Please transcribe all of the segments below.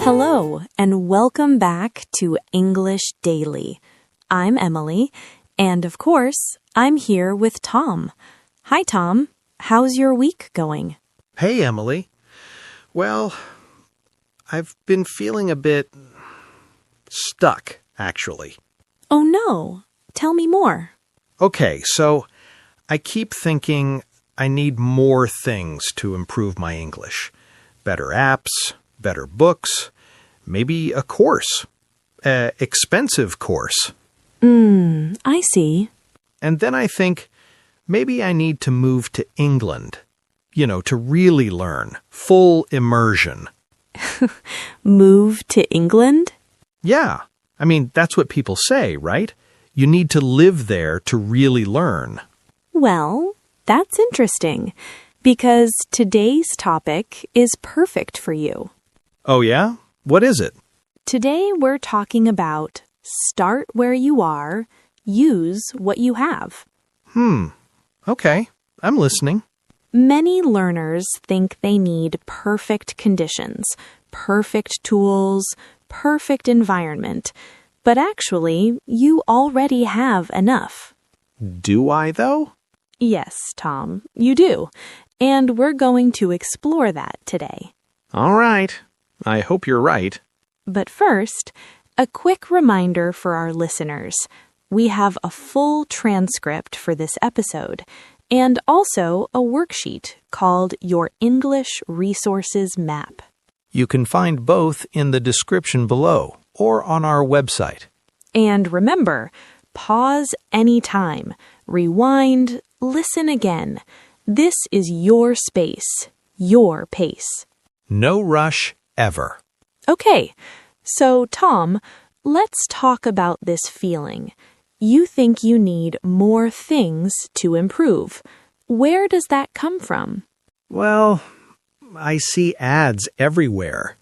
Hello, and welcome back to English Daily. I'm Emily, and of course, I'm here with Tom. Hi, Tom. How's your week going? Hey, Emily. Well, I've been feeling a bit stuck, actually. Oh, no. Tell me more. Okay, so I keep thinking I need more things to improve my English. Better apps, better books, maybe a course. Expensive course. I see. And then I think maybe I need to move to England. To really learn. Full immersion. Move to England? Yeah. I mean, that's what people say, right? You need to live there to really learn. Well, that's interesting, because today's topic is perfect for you. Oh, yeah? What is it? Today we're talking about start where you are, use what you have. Okay. I'm listening. Many learners think they need perfect conditions, perfect tools, perfect environment, but actually, you already have enough. Do I, though? Yes, Tom, you do, and we're going to explore that today. All right. I hope you're right. But first, a quick reminder for our listeners. We have a full transcript for this episode, and also a worksheet called Your English Resources Map. You can find both in the description below or on our website. And remember, pause anytime, rewind, listen again. This is your space, your pace. No rush ever. Okay, so Tom, let's talk about this feeling. You think you need more things to improve. Where does that come from? Well, I see ads everywhere.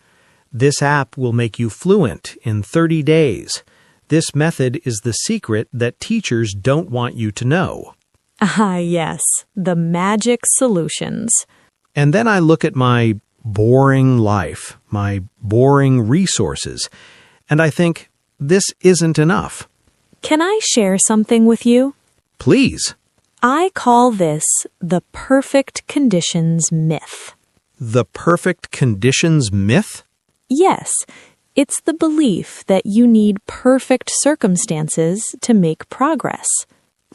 This app will make you fluent in 30 days. This method is the secret that teachers don't want you to know. Ah, yes, the magic solutions. And then I look at my boring life, my boring resources, and I think, this isn't enough. Can I share something with you? Please. I call this the perfect conditions myth. The perfect conditions myth? Yes, it's the belief that you need perfect circumstances to make progress.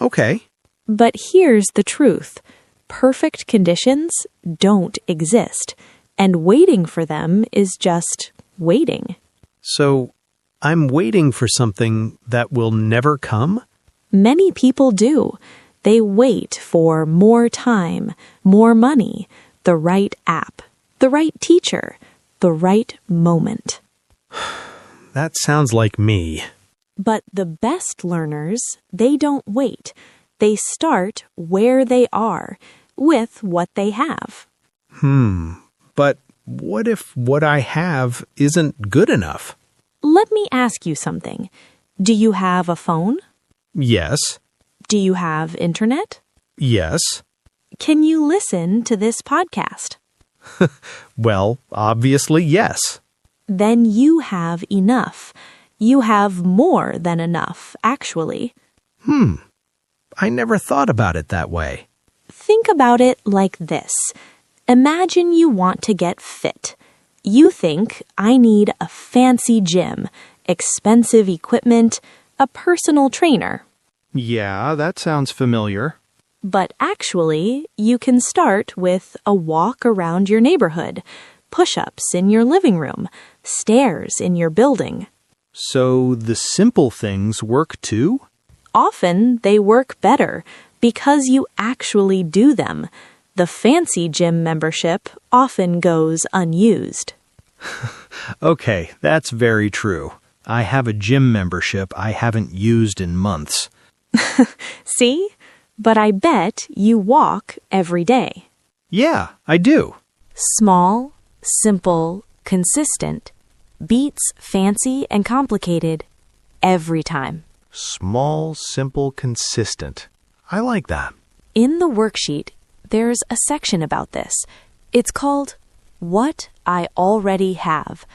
Okay. But here's the truth. Perfect conditions don't exist, and waiting for them is just waiting. So, I'm waiting for something that will never come? Many people do. They wait for more time, more money, the right app, the right teacher, the right moment. That sounds like me. But the best learners, they don't wait. They start where they are, with what they have. But what if what I have isn't good enough? Let me ask you something. Do you have a phone? Yes. Do you have internet? Yes. Can you listen to this podcast? Well, obviously, yes. Then you have enough. You have more than enough, actually. I never thought about it that way. Think about it like this. Imagine you want to get fit. You think, I need a fancy gym, expensive equipment, a personal trainer. Yeah, that sounds familiar. But actually, you can start with a walk around your neighborhood, push-ups in your living room, stairs in your building. So the simple things work too? Often they work better because you actually do them. The fancy gym membership often goes unused. Okay, that's very true. I have a gym membership I haven't used in months. See? But I bet you walk every day. Yeah, I do. Small, simple, consistent beats fancy and complicated every time. Small, simple, consistent. I like that. In the worksheet, there's a section about this. It's called What I Already Have.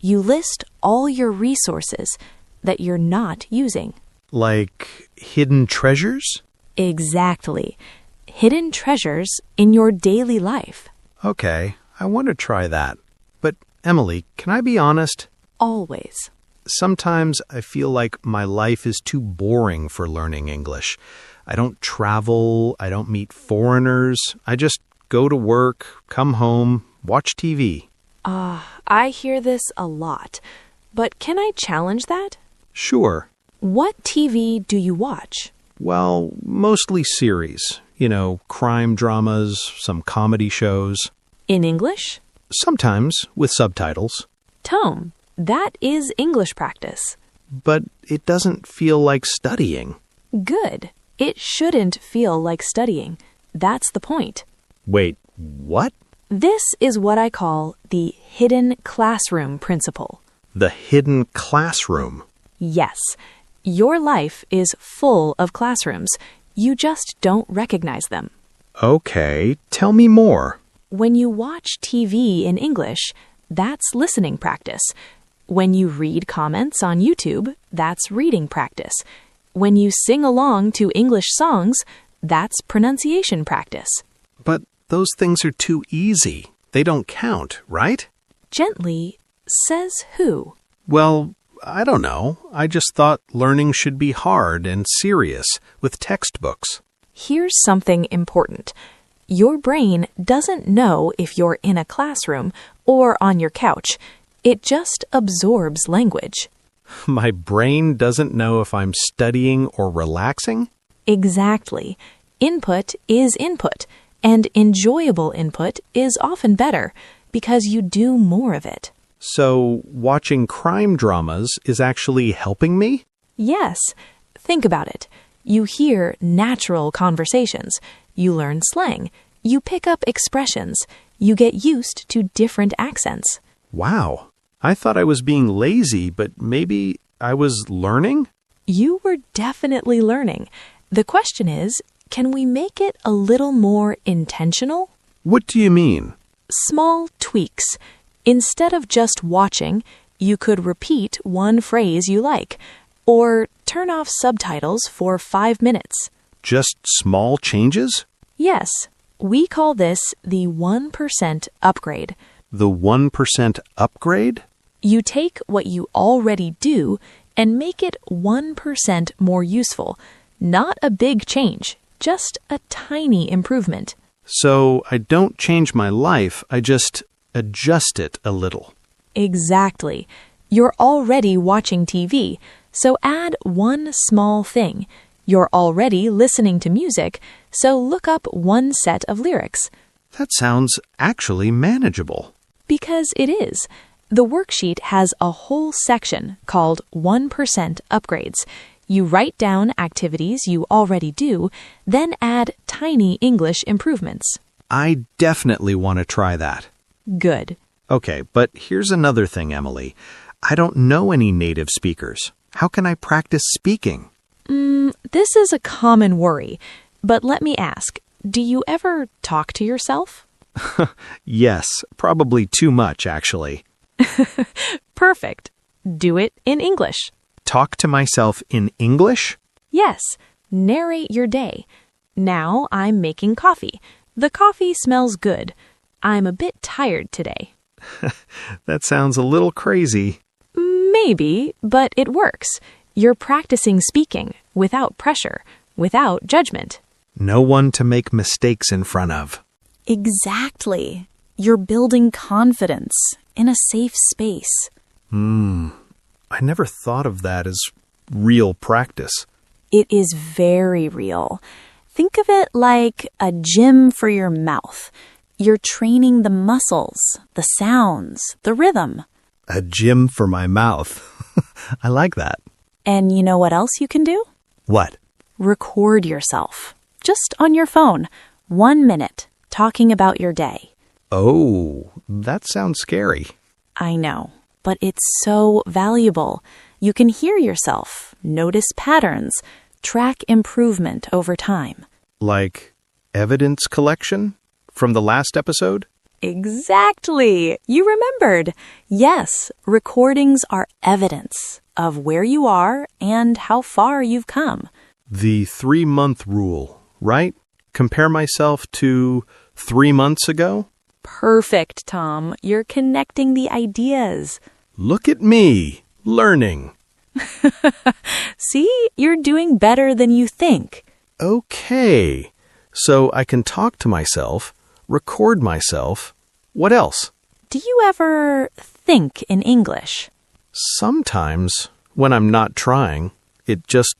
You list all your resources that you're not using. Like hidden treasures? Exactly. Hidden treasures in your daily life. Okay, I want to try that. But, Emily, can I be honest? Always. Sometimes I feel like my life is too boring for learning English. I don't travel, I don't meet foreigners. I just go to work, come home, watch TV. I hear this a lot. But can I challenge that? Sure. What TV do you watch? Well, mostly series. Crime dramas, some comedy shows. In English? Sometimes with subtitles. Tome, that is English practice. But it doesn't feel like studying. Good. It shouldn't feel like studying. That's the point. Wait, what? This is what I call the hidden classroom principle. The hidden classroom? Yes. Your life is full of classrooms. You just don't recognize them. Okay, tell me more. When you watch TV in English, that's listening practice. When you read comments on YouTube, that's reading practice. When you sing along to English songs, that's pronunciation practice. But those things are too easy. They don't count, right? Gently, says who? Well, I don't know. I just thought learning should be hard and serious with textbooks. Here's something important. Your brain doesn't know if you're in a classroom or on your couch. It just absorbs language. My brain doesn't know if I'm studying or relaxing? Exactly. Input is input, and enjoyable input is often better because you do more of it. So, watching crime dramas is actually helping me? Yes. Think about it. You hear natural conversations. You learn slang. You pick up expressions. You get used to different accents. Wow. I thought I was being lazy, but maybe I was learning? You were definitely learning. The question is, can we make it a little more intentional? What do you mean? Small tweaks. Instead of just watching, you could repeat one phrase you like, or turn off subtitles for 5 minutes. Just small changes? Yes, we call this the 1% upgrade. The 1% upgrade? You take what you already do and make it 1% more useful. Not a big change, just a tiny improvement. So I don't change my life, I just adjust it a little. Exactly. You're already watching TV, so add one small thing. You're already listening to music, so look up one set of lyrics. That sounds actually manageable. Because it is. The worksheet has a whole section called 1% upgrades. You write down activities you already do, then add tiny English improvements. I definitely want to try that. Good. Okay, but here's another thing, Emily. I don't know any native speakers. How can I practice speaking? This is a common worry. But let me ask, do you ever talk to yourself? Yes, probably too much, actually. Perfect. Do it in English. Talk to myself in English? Yes. Narrate your day. Now I'm making coffee. The coffee smells good. I'm a bit tired today. That sounds a little crazy. Maybe, but it works. You're practicing speaking without pressure, without judgment. No one to make mistakes in front of. Exactly. You're building confidence in a safe space. I never thought of that as real practice. It is very real. Think of it like a gym for your mouth. You're training the muscles, the sounds, the rhythm. A gym for my mouth. I like that. And you know what else you can do? What? Record yourself. Just on your phone. 1 minute, talking about your day. Oh, that sounds scary. I know, but it's so valuable. You can hear yourself, notice patterns, track improvement over time. Like evidence collection from the last episode? Exactly. You remembered. Yes, recordings are evidence of where you are and how far you've come. The 3-month rule, right? Compare myself to 3 months ago? Perfect, Tom. You're connecting the ideas. Look at me, learning. See, you're doing better than you think. Okay, so I can talk to myself, record myself. What else? Do you ever think in English? Sometimes, when I'm not trying, it just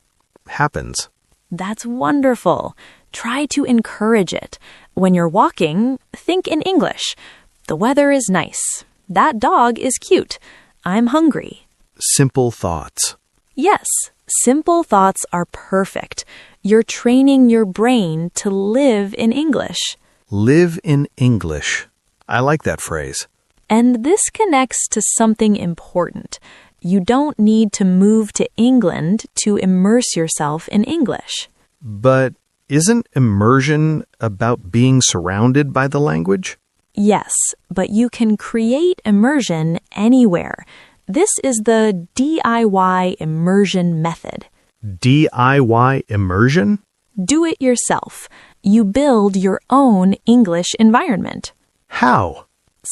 happens. That's wonderful. Try to encourage it. When you're walking, think in English. The weather is nice. That dog is cute. I'm hungry. Simple thoughts. Yes, simple thoughts are perfect. You're training your brain to live in English. Live in English. I like that phrase. And this connects to something important. You don't need to move to England to immerse yourself in English. But isn't immersion about being surrounded by the language? Yes, but you can create immersion anywhere. This is the DIY immersion method. DIY immersion? Do it yourself. You build your own English environment. How?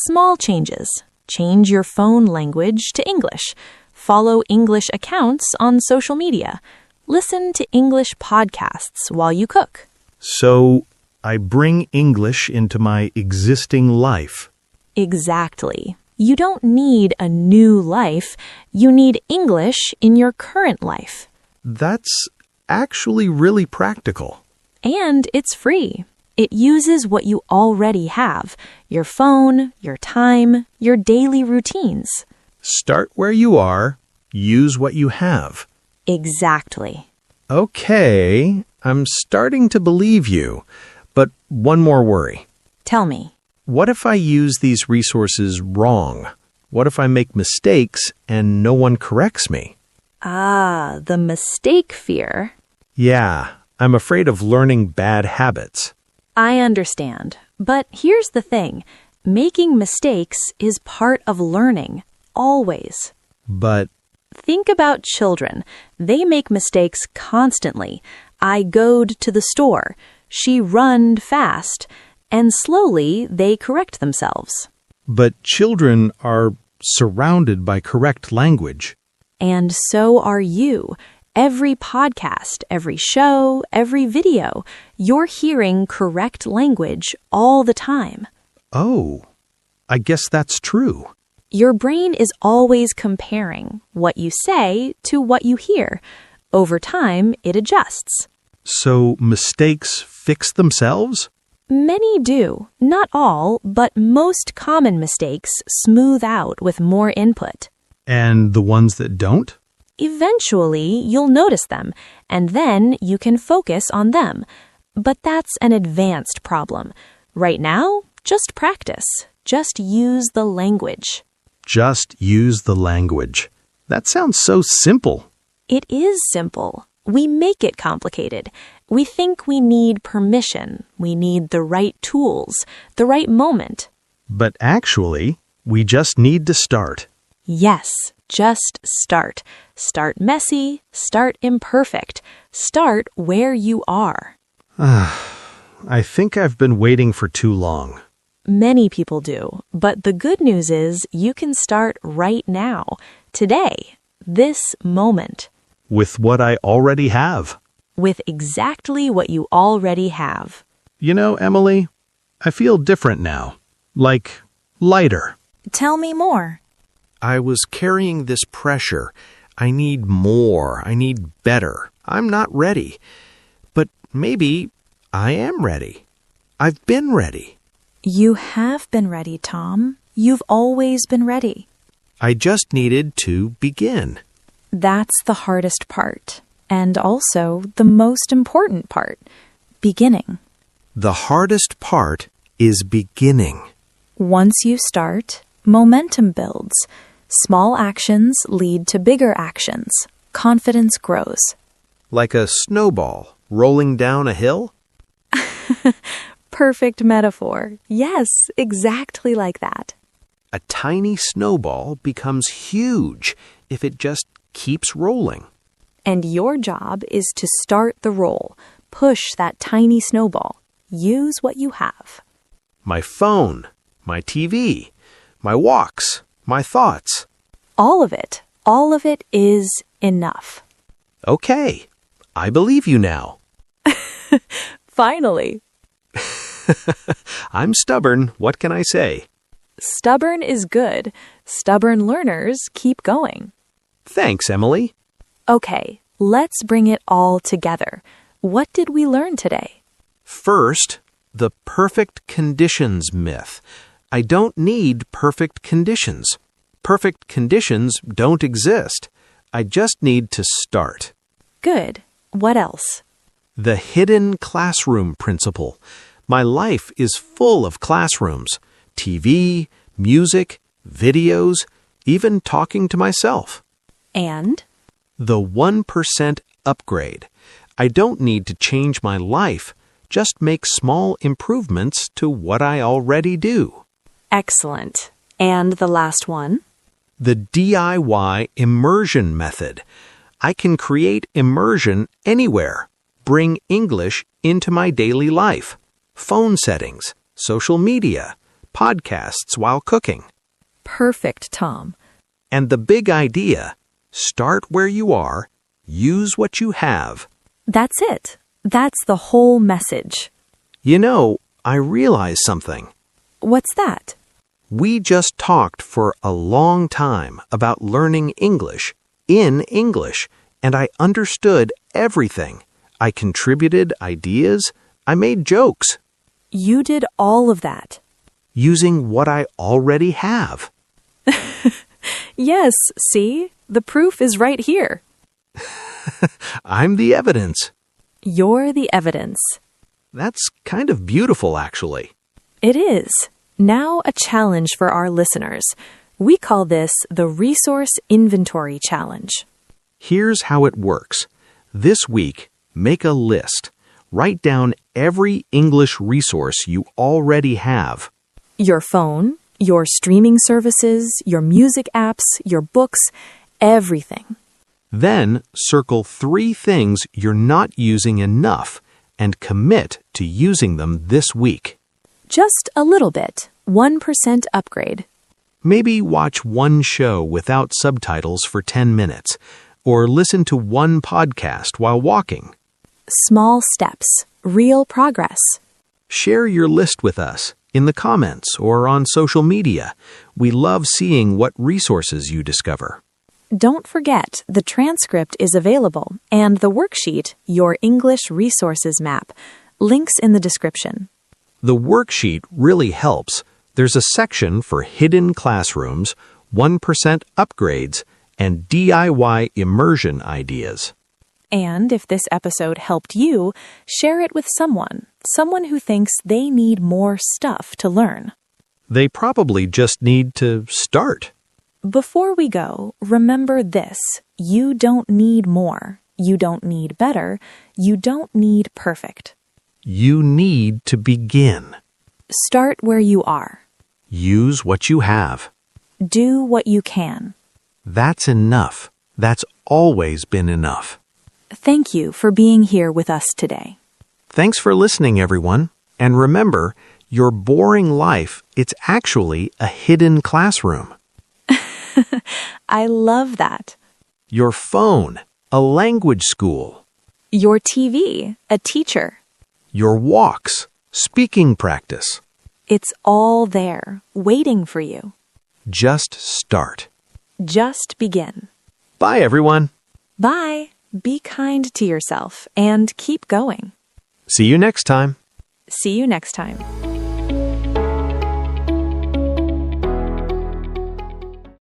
Small changes. Change your phone language to English. Follow English accounts on social media. Listen to English podcasts while you cook. So I bring English into my existing life. Exactly. You don't need a new life. You need English in your current life. That's actually really practical. And it's free. It uses what you already have, your phone, your time, your daily routines. Start where you are, use what you have. Exactly. Okay, I'm starting to believe you, but one more worry. Tell me. What if I use these resources wrong? What if I make mistakes and no one corrects me? Ah, the mistake fear. Yeah, I'm afraid of learning bad habits. I understand. But here's the thing. Making mistakes is part of learning, always. But Think about children. They make mistakes constantly. I goed to the store. She runned fast. And slowly they correct themselves. children are surrounded by correct language. And so are you. Every podcast, every show, every video, you're hearing correct language all the time. Oh, I guess that's true. Your brain is always comparing what you say to what you hear. Over time, it adjusts. So mistakes fix themselves? Many do. Not all, but most common mistakes smooth out with more input. And the ones that don't? Eventually, you'll notice them, and then you can focus on them. But that's an advanced problem. Right now, just practice. Just use the language. Just use the language. That sounds so simple. It is simple. We make it complicated. We think we need permission. We need the right tools, the right moment. But actually, we just need to start. Yes, just start. Start messy. Start imperfect. Start where you are. I think I've been waiting for too long. Many people do, but the good news is you can start right now, today, this moment. With what I already have. With exactly what you already have. You know, Emily, I feel different now. Like lighter. Tell me more. I was carrying this pressure. I need more. I need better. I'm not ready. But maybe I am ready. I've been ready. You have been ready, Tom. You've always been ready. I just needed to begin. That's the hardest part, and also the most important part, beginning. The hardest part is beginning. Once you start, momentum builds. Small actions lead to bigger actions. Confidence grows. Like a snowball rolling down a hill? Perfect metaphor. Yes, exactly like that. A tiny snowball becomes huge if it just keeps rolling. And your job is to start the roll. Push that tiny snowball. Use what you have. My phone, my TV, my walks, my thoughts. All of it is enough. Okay, I believe you now. Finally. I'm stubborn, what can I say? Stubborn is good. Stubborn learners keep going. Thanks, Emily. Okay, let's bring it all together. What did we learn today? First, the perfect conditions myth. I don't need perfect conditions. Perfect conditions don't exist. I just need to start. Good. What else? The hidden classroom principle. My life is full of classrooms. TV, music, videos, even talking to myself. And? The 1% upgrade. I don't need to change my life, just make small improvements to what I already do. Excellent. And the last one? The DIY immersion method. I can create immersion anywhere. Bring English into my daily life. Phone settings, social media, podcasts while cooking. Perfect, Tom. And the big idea, start where you are, use what you have. That's it. That's the whole message. You know, I realize something. What's that? We just talked for a long time about learning English in English, and I understood everything. I contributed ideas. I made jokes. You did all of that. Using what I already have. Yes, see? The proof is right here. I'm the evidence. You're the evidence. That's kind of beautiful, actually. It is. Now a challenge for our listeners. We call this the Resource Inventory Challenge. Here's how it works. This week, make a list. Write down every English resource you already have. Your phone, your streaming services, your music apps, your books, everything. Then circle 3 things you're not using enough and commit to using them this week. Just a little bit. 1% upgrade. Maybe watch one show without subtitles for 10 minutes, or listen to one podcast while walking. Small steps. Real progress. Share your list with us in the comments or on social media. We love seeing what resources you discover. Don't forget, the transcript is available and the worksheet, Your English Resources Map. Links in the description. The worksheet really helps. There's a section for hidden classrooms, 1% upgrades, and DIY immersion ideas. And if this episode helped you, share it with someone who thinks they need more stuff to learn. They probably just need to start. Before we go, remember this. You don't need more. You don't need better. You don't need perfect. You need to begin. Start where you are. Use what you have. Do what you can. That's enough. That's always been enough. Thank you for being here with us today. Thanks for listening, everyone. And remember, your boring life, it's actually a hidden classroom. I love that. Your phone, a language school. Your TV, a teacher. Your walks, speaking practice. It's all there, waiting for you. Just start. Just begin. Bye, everyone. Bye. Be kind to yourself and keep going. See you next time. See you next time.